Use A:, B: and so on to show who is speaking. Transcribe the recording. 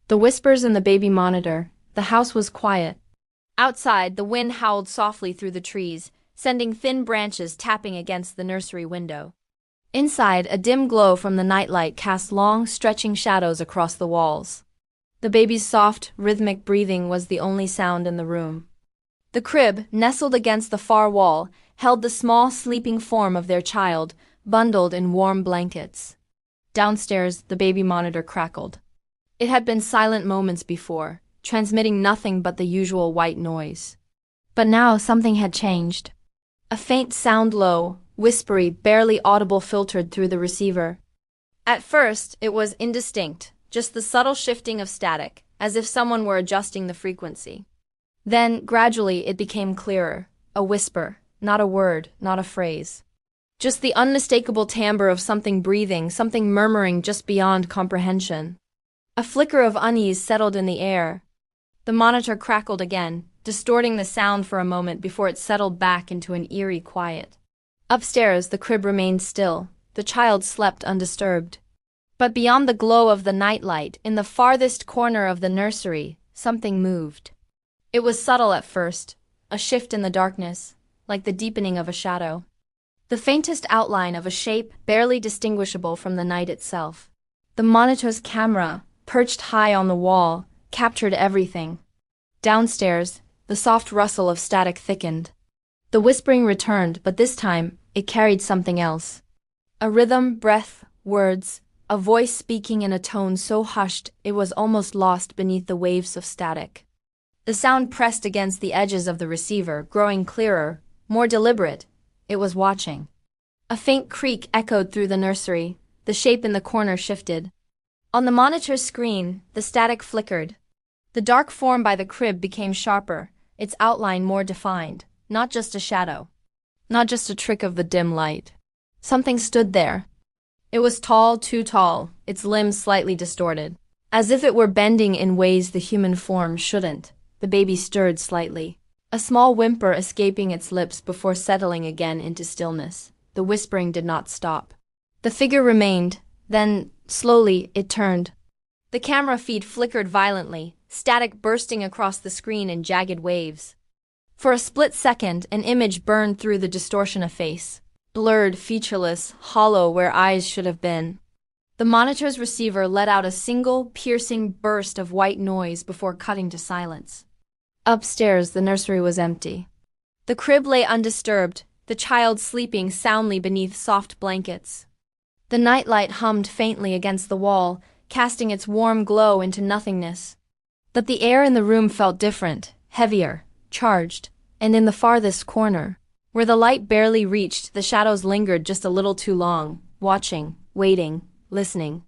A: The whispers in the baby monitor. The house was quiet. Outside, the wind howled softly through the trees, sending thin branches tapping against the nursery window. Inside, a dim glow from the nightlight cast long, stretching shadows across the walls. The baby's soft, rhythmic breathing was the only sound in the room. The crib, nestled against the far wall, held the small, sleeping form of their child, bundled in warm blankets. Downstairs, the baby monitor crackled. It had been silent moments before, transmitting nothing but the usual white noise. But now something had changed. A faint sound, low, whispery, barely audible, filtered through the receiver. At first, it was indistinct, just the subtle shifting of static, as if someone were adjusting the frequency. Then, gradually, it became clearer, a whisper, not a word, not a phrase. Just the unmistakable timbre of something breathing, something murmuring just beyond comprehension. A flicker of unease settled in the air. The monitor crackled again, distorting the sound for a moment before it settled back into an eerie quiet. Upstairs, the crib remained still. The child slept undisturbed. But beyond the glow of the nightlight, in the farthest corner of the nursery, something moved. It was subtle at first, a shift in the darkness, like the deepening of a shadow. The faintest outline of a shape barely distinguishable from the night itself. The monitor's camera, perched high on the wall, captured everything. Downstairs, the soft rustle of static thickened. The whispering returned, but this time, it carried something else. A rhythm, breath, words, a voice speaking in a tone so hushed it was almost lost beneath the waves of static. The sound pressed against the edges of the receiver, growing clearer, more deliberate. It was watching. A faint creak echoed through the nursery. The shape in the corner shifted. On the monitor's screen, the static flickered. The dark form by the crib became sharper, its outline more defined, not just a shadow. Not just a trick of the dim light. Something stood there. It was tall, too tall, its limbs slightly distorted. As if it were bending in ways the human form shouldn't. The baby stirred slightly. A small whimper escaping its lips before settling again into stillness. The whispering did not stop. The figure remained, then, slowly, it turned. The camera feed flickered violently, static bursting across the screen in jagged waves. For a split second, an image burned through the distortion of face. Blurred, featureless, hollow where eyes should have been. The monitor's receiver let out a single, piercing burst of white noise before cutting to silence. Upstairs, the nursery was empty. The crib lay undisturbed, the child sleeping soundly beneath soft blankets. The nightlight hummed faintly against the wall, casting its warm glow into nothingness. But the air in the room felt different, heavier, charged, and in the farthest corner, where the light barely reached, the shadows lingered just a little too long, watching, waiting, listening.